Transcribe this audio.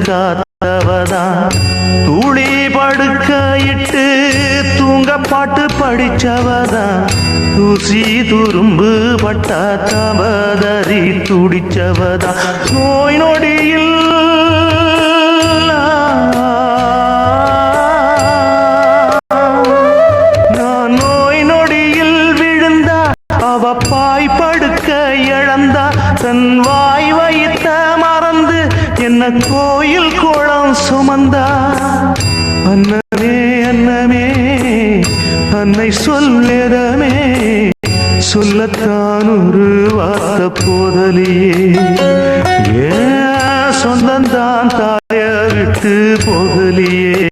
காத்தவதான் தூளி படுக்கையிட்டு தூங்க பாட்டு படிச்சவதான் தூசி துரும்பு பட்டா தவதறி துடிச்சவதா நோய் நொடியில் நான் நோய் நொடியில் விழுந்தா அவ பாய் படுக்க இழந்தா தன் வாய் வைத்த மறந்து என்ன கோயில் குளம் சுமந்தா அன்னமே அன்னமே அன்னை சொல்லதமே சொல்லத்தான் ஒரு வார்த்தை போதலியே